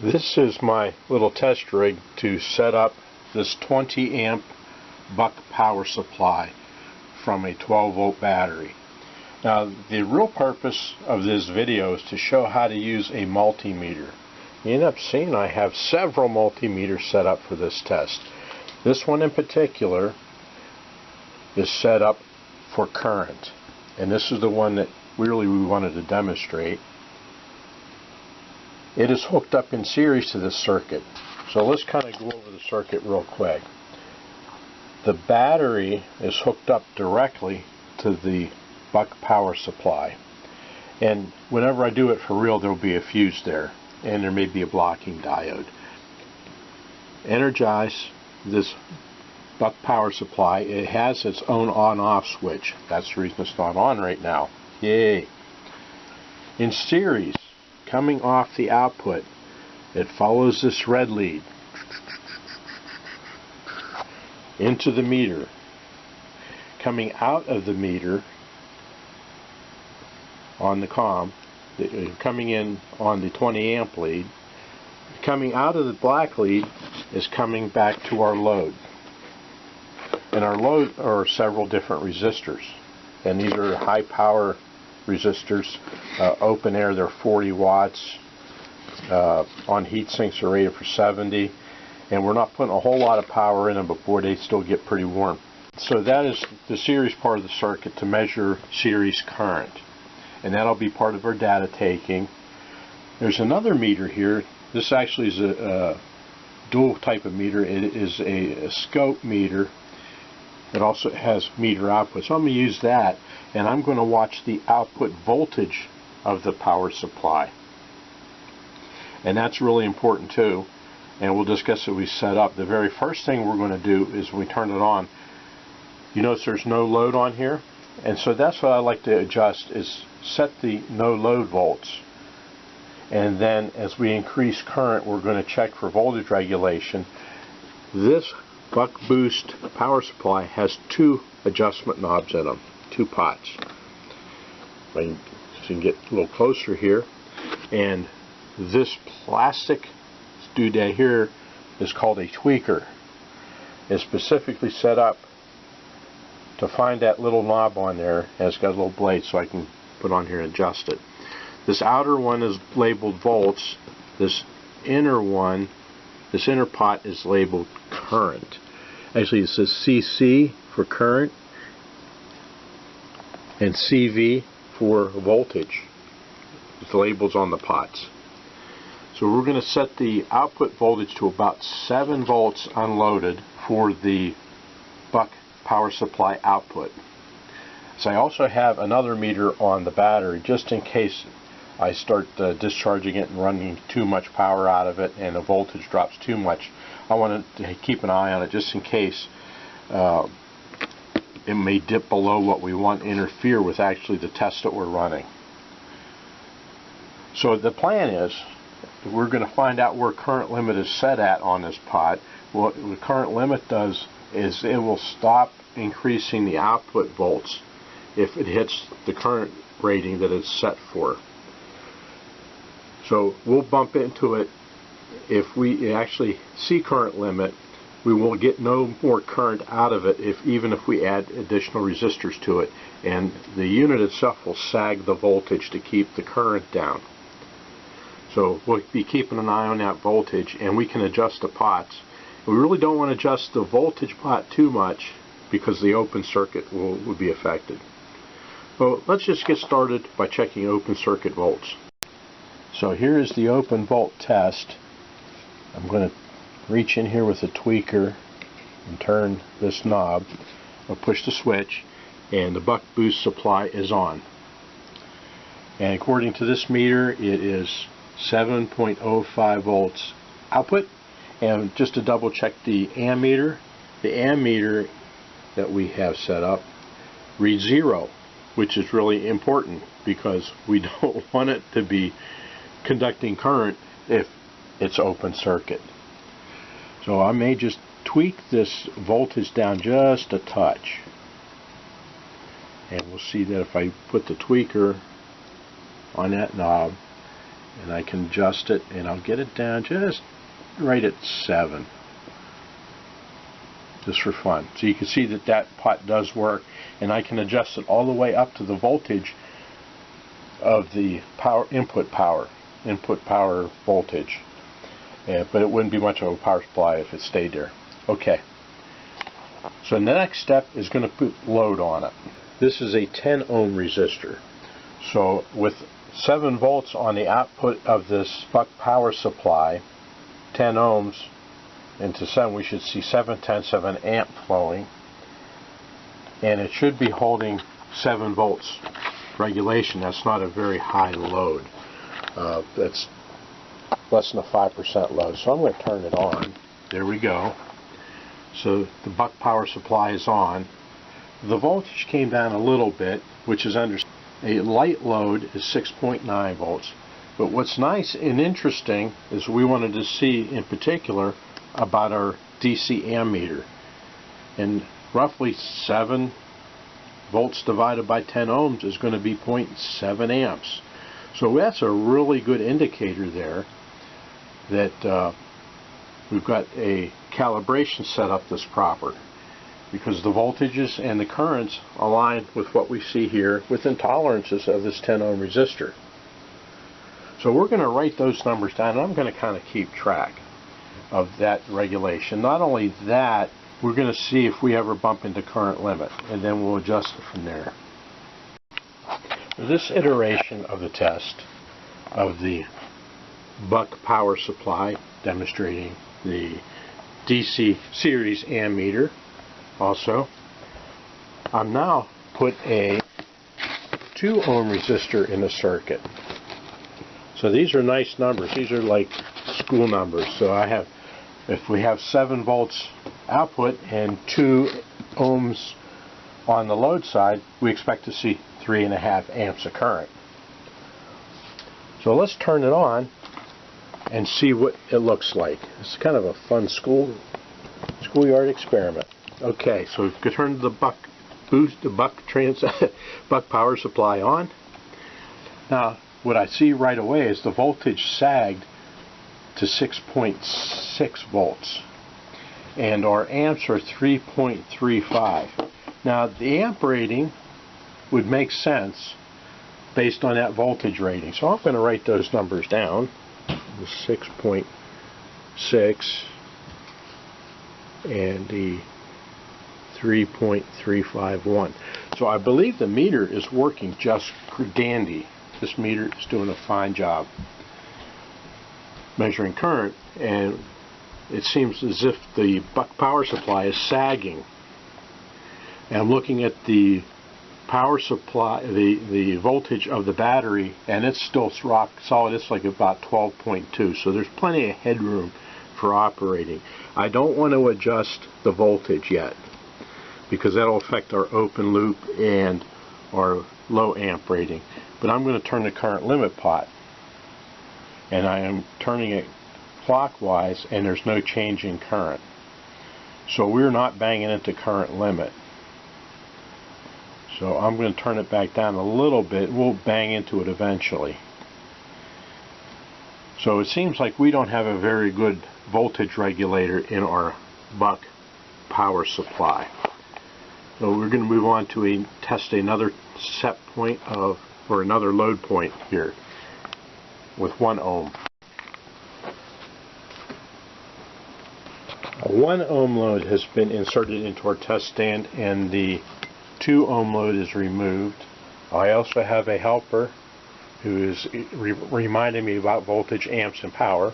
This is my little test rig to set up this 20 amp buck power supply from a 12 volt battery. Now the real purpose of this video is to show how to use a multimeter. You end up seeing I have several multimeters set up for this test. This one in particular is set up for current, and this is the one that really we wanted to demonstrate. It is hooked up in series to this circuit. So let's kind of go over the circuit real quick. The battery is hooked up directly to the buck power supply. And whenever I do it for real, there will be a fuse there, and there may be a blocking diode. Energize this buck power supply. It has its own on-off switch. That's the reason it's not on right now. Yay! In series, coming off the output, it follows this red lead into the meter. Coming out of the meter on the COM, coming in on the 20 amp lead, coming out of the black lead is coming back to our load. And our load are several different resistors, and these are high power resistors. Open air, they're 40 watts. On heat sinks they're rated for 70, and we're not putting a whole lot of power in them, but boy, they still get pretty warm. So that is the series part of the circuit to measure series current, and that'll be part of our data taking. There's another meter here. This actually is a dual type of meter. It is a scope meter. It also has meter output, so I'm going to use that, and I'm going to watch the output voltage of the power supply. And that's really important too, and we'll discuss it we set up. The very first thing we're going to do is when we turn it on, you notice there's no load on here, and so that's what I like to adjust, is set the no load volts. And then as we increase current, we're going to check for voltage regulation. This buck boost power supply has two adjustment knobs in them, two pots. You can get a little closer here, and this plastic doodad here is called a tweaker. It's specifically set up to find that little knob on there, and it's got a little blade so I can put on here and adjust it. This outer one is labeled volts. This inner one, this inner pot, is labeled current. Actually, it says CC for current and CV for voltage. The labels on the pots. So we're going to set the output voltage to about 7 volts unloaded for the buck power supply output. So I also have another meter on the battery just in case I start discharging it and running too much power out of it and the voltage drops too much. I want to keep an eye on it just in case it may dip below what we want to interfere with actually the test that we're running. So the plan is we're going to find out where current limit is set at on this pot. What the current limit does is it will stop increasing the output volts if it hits the current rating that it's set for. So we'll bump into it. If we actually see current limit, we will get no more current out of it even if we add additional resistors to it, and the unit itself will sag the voltage to keep the current down. So we'll be keeping an eye on that voltage, and we can adjust the pots. We really don't want to adjust the voltage pot too much because the open circuit will be affected. So let's just get started by checking open circuit volts. So here is the open volt test. I'm going to reach in here with a tweaker and turn this knob. I'll push the switch, and the buck boost supply is on. And according to this meter, it is 7.05 volts output. And just to double check the ammeter that we have set up reads 0, which is really important because we don't want it to be conducting current if it's open circuit. So I may just tweak this voltage down just a touch, and we'll see that if I put the tweaker on that knob and I can adjust it, and I'll get it down just right at 7, just for fun. So you can see that that pot does work, and I can adjust it all the way up to the voltage of the input power voltage. But it wouldn't be much of a power supply if it stayed there. Okay. So the next step is going to put load on it. This is a 10 ohm resistor. So with 7 volts on the output of this buck power supply, 10 ohms into 7, we should see 7/10 of an amp flowing. And it should be holding 7 volts regulation. That's not a very high load. That's less than a 5% load. So I'm going to turn it on. There we go. So the buck power supply is on. The voltage came down a little bit, which is understandable. A light load is 6.9 volts. But what's nice and interesting is we wanted to see in particular about our DC ammeter. And roughly 7 volts divided by 10 ohms is going to be 0.7 amps. So that's a really good indicator there that we've got a calibration set up that's proper, because the voltages and the currents align with what we see here within tolerances of this 10 ohm resistor. So we're going to write those numbers down, and I'm going to kind of keep track of that regulation. Not only that, we're going to see if we ever bump into current limit, and then we'll adjust it from there. This iteration of the test of the buck power supply, demonstrating the DC series ammeter also, I'm now put a 2 ohm resistor in the circuit. So these are nice numbers. These are like school numbers. So I have, if we have 7 volts output and 2 ohms on the load side, we expect to see 3.5 amps of current. So let's turn it on and see what it looks like. It's kind of a fun schoolyard experiment. Okay, so we can turn the buck power supply on. Now, what I see right away is the voltage sagged to 6.6 volts, and our amps are 3.35. Now, the amp rating would make sense based on that voltage rating. So I'm going to write those numbers down. 6.6 and the 3.351. So I believe the meter is working just dandy. This meter is doing a fine job measuring current, and it seems as if the buck power supply is sagging. And I'm looking at the power supply, the voltage of the battery, and it's still rock solid. It's like about 12.2, so there's plenty of headroom for operating. I don't want to adjust the voltage yet, because that'll affect our open loop and our low amp rating. But I'm going to turn the current limit pot, and I am turning it clockwise, and there's no change in current. So we're not banging into current limit. So I'm going to turn it back down a little bit. We'll bang into it eventually. So it seems like we don't have a very good voltage regulator in our buck power supply. So we're going to move on to test another set point of, or another load point here with 1 ohm. A 1 ohm load has been inserted into our test stand, and the 2 ohm load is removed. I also have a helper who is reminding me about voltage, amps, and power.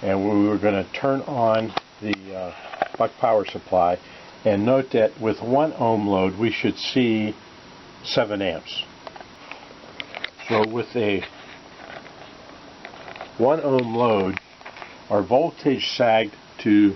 And we were going to turn on the buck power supply, and note that with 1 ohm load we should see 7 amps. So with a 1 ohm load, our voltage sagged to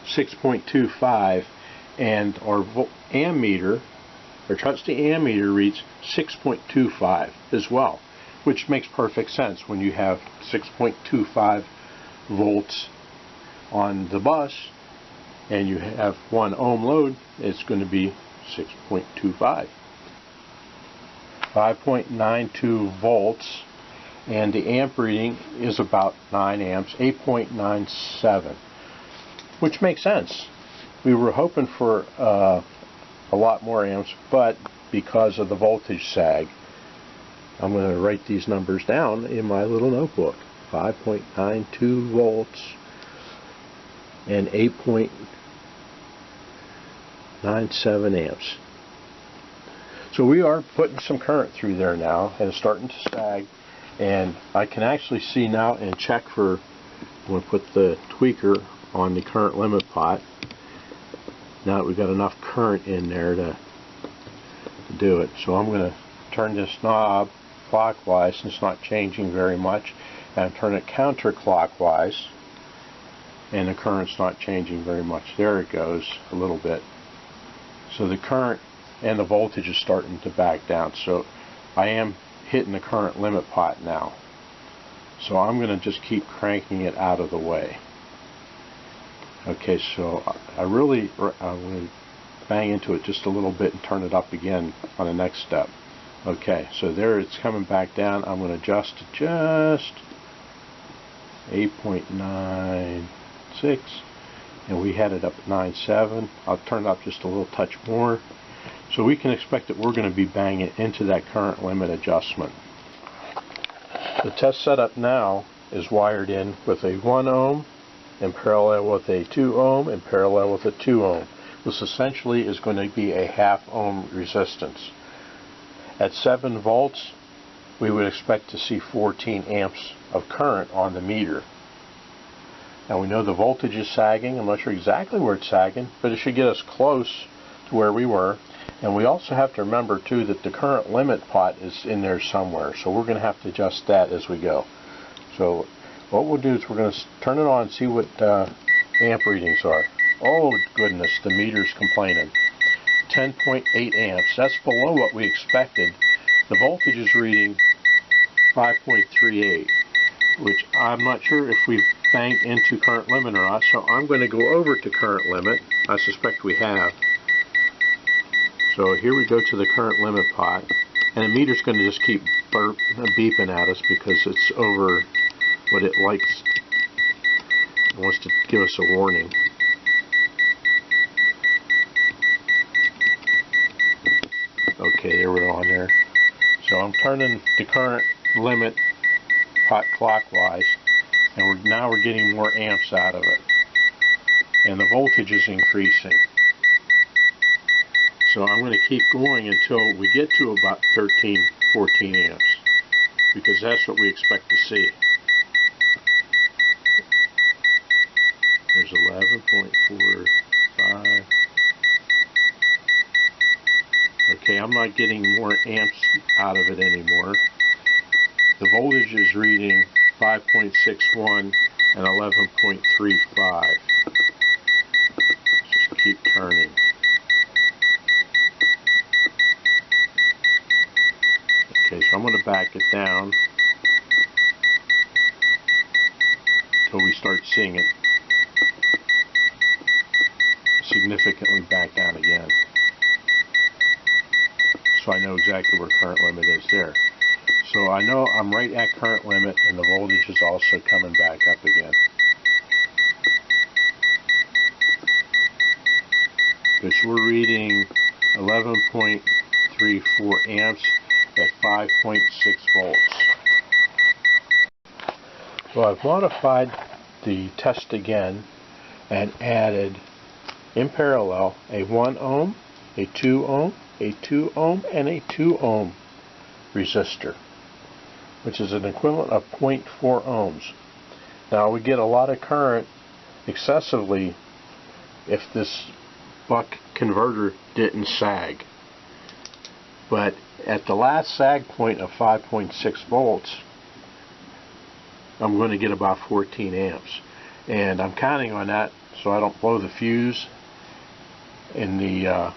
6.25, and our ammeter, our trusty ammeter, reads 6.25 as well, which makes perfect sense when you have 6.25 volts on the bus and you have 1 ohm load. It's going to be 6.25. 5.92 volts, and the amp reading is about 9 amps, 8.97, which makes sense. We were hoping for a lot more amps, but because of the voltage sag, I'm going to write these numbers down in my little notebook. 5.92 volts and 8.97 amps. So we are putting some current through there now, and it's starting to sag, and I can actually see now and check for, I'm going to put the tweaker on the current limit pot. Now that we've got enough current in there to do it. So I'm going to turn this knob clockwise, since it's not changing very much, and turn it counterclockwise, and the current's not changing very much. There it goes, a little bit. So the current and the voltage is starting to back down. So I am hitting the current limit pot now. So I'm going to just keep cranking it out of the way. Okay, so I'm going to bang into it just a little bit and turn it up again on the next step. Okay, so there it's coming back down. I'm going to adjust to just 8.96, and we had it up at 9.7. I'll turn it up just a little touch more. So we can expect that we're going to be banging into that current limit adjustment. The test setup now is wired in with a 1 ohm in parallel with a 2 ohm in parallel with a 2 ohm. This essentially is going to be a half ohm resistance. At 7 volts, we would expect to see 14 amps of current on the meter. Now we know the voltage is sagging. I'm not sure exactly where it's sagging, but it should get us close to where we were. And we also have to remember too that the current limit pot is in there somewhere, so we're going to have to adjust that as we go. So what we'll do is we're going to turn it on and see what amp readings are. Oh goodness, the meter's complaining. 10.8 amps. That's below what we expected. The voltage is reading 5.38, which I'm not sure if we've banged into current limit or not, so I'm going to go over to current limit. I suspect we have. So here we go to the current limit pot, and the meter's going to just keep beeping at us because it's over what it likes. It wants to give us a warning. Okay, there we're on there. So I'm turning the current limit pot clockwise, and now we're getting more amps out of it. And the voltage is increasing. So I'm going to keep going until we get to about 13, 14 amps, because that's what we expect to see. There's 11.45. Okay, I'm not getting more amps out of it anymore. The voltage is reading 5.61 and 11.35. Just keep turning. Okay, so I'm going to back it down until we start seeing it significantly back down again. So I know exactly where current limit is there. So I know I'm right at current limit, and the voltage is also coming back up again. Okay, so we're reading 11.34 amps at 5.6 volts. So I've modified the test again and added in parallel a 1 ohm, a 2 ohm, a 2 ohm, and a 2 ohm resistor, which is an equivalent of 0.4 ohms. Now we get a lot of current excessively if this buck converter didn't sag. But at the last sag point of 5.6 volts, I'm going to get about 14 amps. And I'm counting on that so I don't blow the fuse in the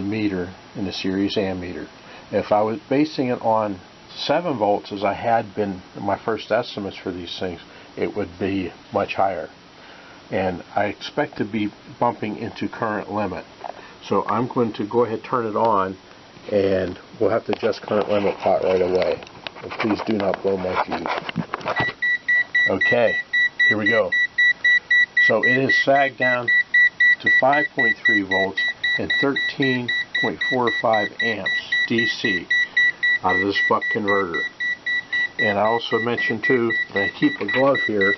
meter, in the series ammeter. If I was basing it on 7 volts as I had been in my first estimates for these things, it would be much higher. And I expect to be bumping into current limit. So I'm going to go ahead and turn it on, and we'll have to adjust current limit pot right away. And please do not blow my fuse. Okay, here we go. So it has sagged down to 5.3 volts and 13.45 amps DC out of this buck converter. And I also mentioned too that I keep a glove here,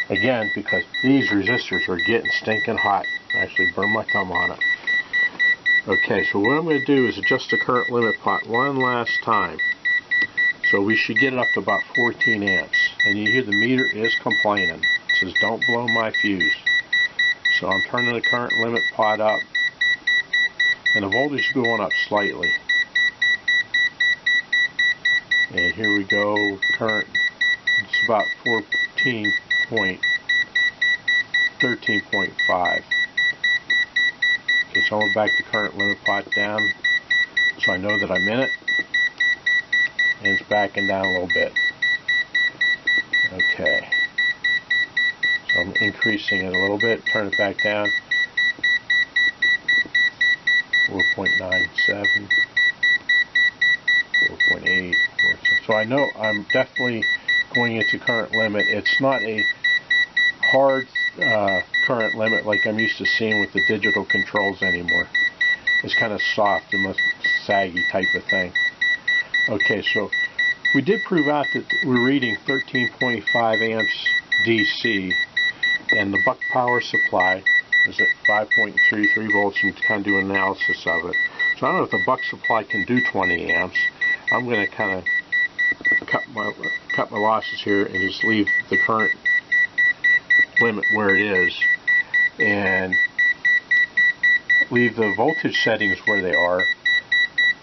again, because these resistors are getting stinking hot. I actually burned my thumb on it. Okay, so what I'm going to do is adjust the current limit pot one last time. So we should get it up to about 14 amps. And you hear the meter is complaining. It says, don't blow my fuse. So I'm turning the current limit pot up. And the voltage is going up slightly. And here we go, current, it's about 13.5. Okay, so I'm back the current limit pot down, so I know that I'm in it, and it's backing down a little bit. Okay, so I'm increasing it a little bit, turn it back down, 4.97, 4.8, so I know I'm definitely going into current limit. It's not a hard current limit like I'm used to seeing with the digital controls anymore. It's kind of soft and saggy type of thing. Okay, so we did prove out that we're reading 13.5 amps DC, and the buck power supply is at 5.33 volts, and kind of do an analysis of it. So I don't know if the buck supply can do 20 amps. I'm going to kind of cut my losses here and just leave the current limit where it is, and leave the voltage settings where they are.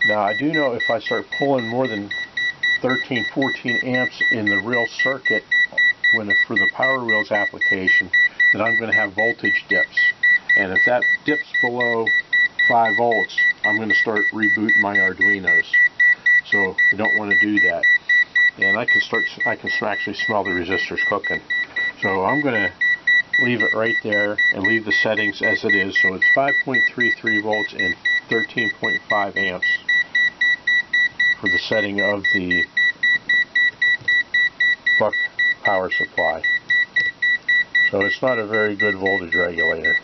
Now I do know if I start pulling more than 13, 14 amps in the real circuit for the Power Wheels application, then I'm going to have voltage dips, and if that dips below 5 volts, I'm going to start rebooting my Arduinos. So you don't want to do that. And I can actually smell the resistors cooking. So I'm going to leave it right there and leave the settings as it is. So it's 5.33 volts and 13.5 amps for the setting of the buck power supply. So it's not a very good voltage regulator,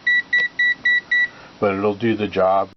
but it'll do the job.